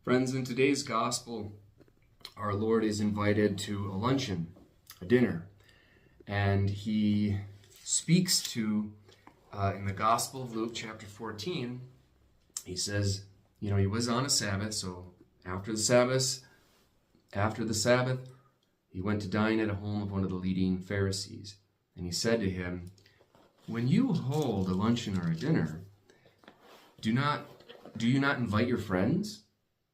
Friends, in today's gospel, our Lord is invited to a luncheon, a dinner, and he speaks to, in the Gospel of Luke chapter 14, he says, he was on a Sabbath, so after the Sabbath, he went to dine at a home of one of the leading Pharisees, and he said to him, "When you hold a luncheon or a dinner, do you not invite your friends?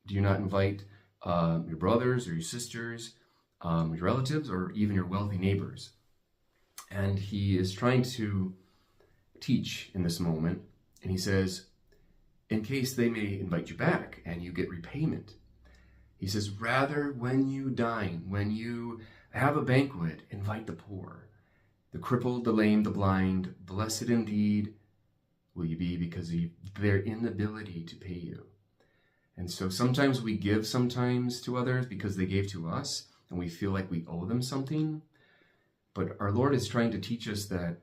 Do you not invite your brothers or your sisters, your relatives, or even your wealthy neighbors?" And he is trying to teach in this moment, and he says, in case they may invite you back and you get repayment. He says, rather, when you dine, when you have a banquet, invite the poor, the crippled, the lame, the blind. Blessed indeed will you be because of their inability to pay you. And so sometimes we give sometimes to others because they gave to us and we feel like we owe them something. But our Lord is trying to teach us that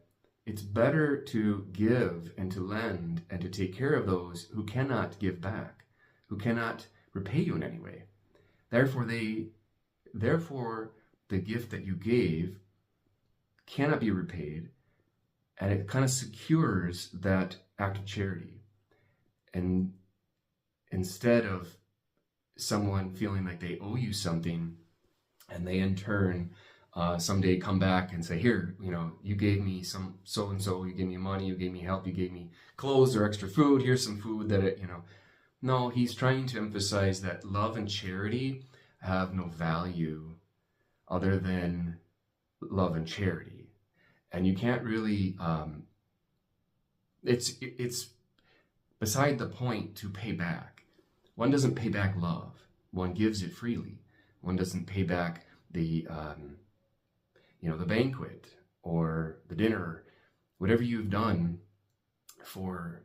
it's better to give and to lend and to take care of those who cannot give back, who cannot repay you in any way. Therefore, the gift that you gave cannot be repaid, and it kind of secures that act of charity. And instead of someone feeling like they owe you something, and they in turn someday come back and say, here, you gave me some so-and-so, you gave me money, you gave me help, you gave me clothes or extra food, here's some food that, No, he's trying to emphasize that love and charity have no value other than love and charity. And you can't really, it's beside the point to pay back. One doesn't pay back love. One gives it freely. One doesn't pay back the banquet or the dinner, whatever you've done for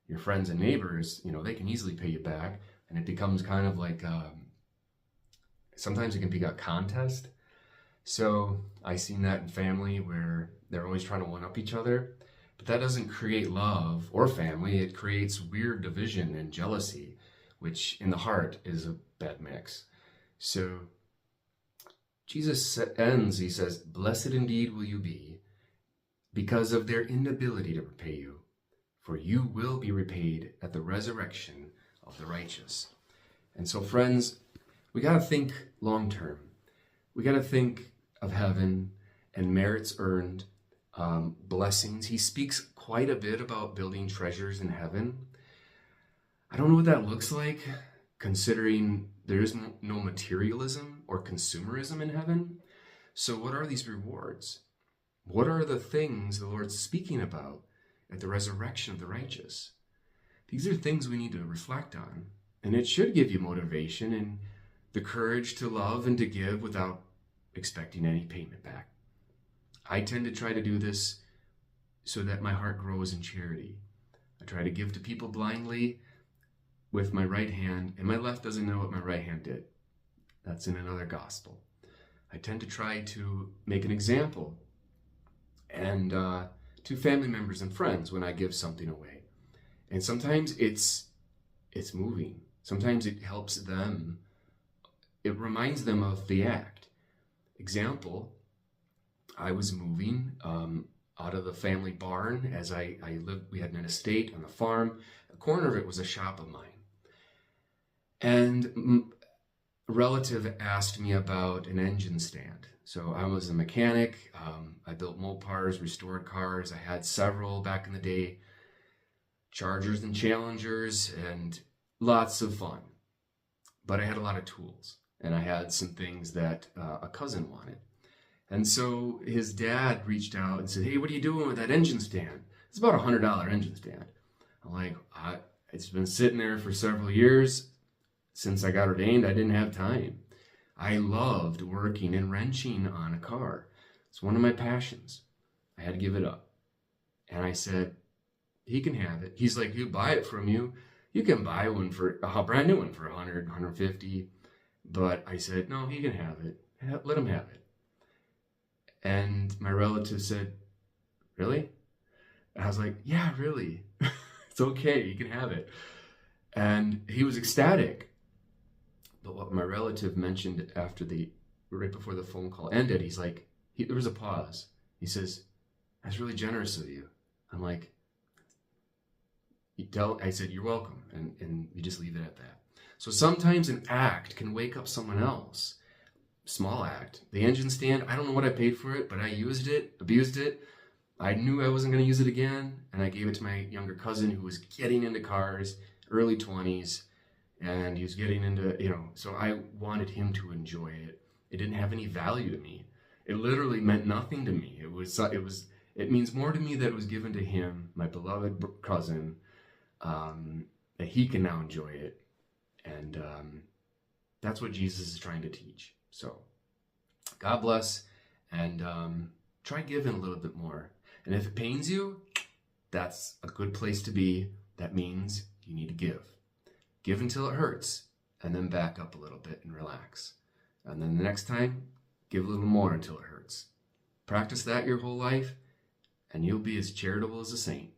your friends and neighbors, they can easily pay you back. And it becomes kind of like, sometimes it can be a contest. So I've seen that in family where they're always trying to one-up each other. But that doesn't create love or family. It creates weird division and jealousy, which in the heart is a bad mix. So Jesus ends, he says, blessed indeed will you be because of their inability to repay you, for you will be repaid at the resurrection of the righteous. And so, friends, we got to think long term. We got to think of heaven and merits earned, blessings. He speaks quite a bit about building treasures in heaven. I don't know what that looks like, considering there is no materialism or consumerism in heaven. So what are these rewards? What are the things the Lord's speaking about at the resurrection of the righteous? These are things we need to reflect on. And it should give you motivation and the courage to love and to give without expecting any payment back. I tend to try to do this so that my heart grows in charity. I try to give to people blindly with my right hand, and my left doesn't know what my right hand did. That's in another gospel. I tend to try to make an example and to family members and friends when I give something away. And sometimes it's moving. Sometimes it helps them. It reminds them of the act. Example, I was moving out of the family barn as I lived. We had an estate on the farm. A corner of it was a shop of mine. And a relative asked me about an engine stand. So I was a mechanic. I built Mopars, restored cars. I had several back in the day, Chargers and Challengers, and lots of fun. But I had a lot of tools, and I had some things that a cousin wanted. And so his dad reached out and said, hey, what are you doing with that engine stand? It's about a $100 engine stand. I'm like, it's been sitting there for several years. Since I got ordained, I didn't have time. I loved working and wrenching on a car. It's one of my passions. I had to give it up. And I said, he can have it. He's like, he'll buy it from you. You can buy one for a brand new one for $100, $150. But I said, no, he can have it. Let him have it. And my relative said, really? And I was like, yeah, really. It's okay. You can have it. And he was ecstatic. my relative mentioned right before the phone call ended, he's like, there was a pause. He says, "That's really generous of you." I'm like, I said, "You're welcome." And you just leave it at that. So sometimes an act can wake up someone else. Small act. The engine stand, I don't know what I paid for it, but I used it, abused it. I knew I wasn't going to use it again, and I gave it to my younger cousin who was getting into cars, early 20s, and he was getting into, so I wanted him to enjoy it. It didn't have any value to me. It literally meant nothing to me. It means more to me that it was given to him, my beloved cousin, that he can now enjoy it. And that's what Jesus is trying to teach. So God bless, and try giving a little bit more. And if it pains you, that's a good place to be. That means you need to give. Give until it hurts, and then back up a little bit and relax. And then the next time, give a little more until it hurts. Practice that your whole life, and you'll be as charitable as a saint.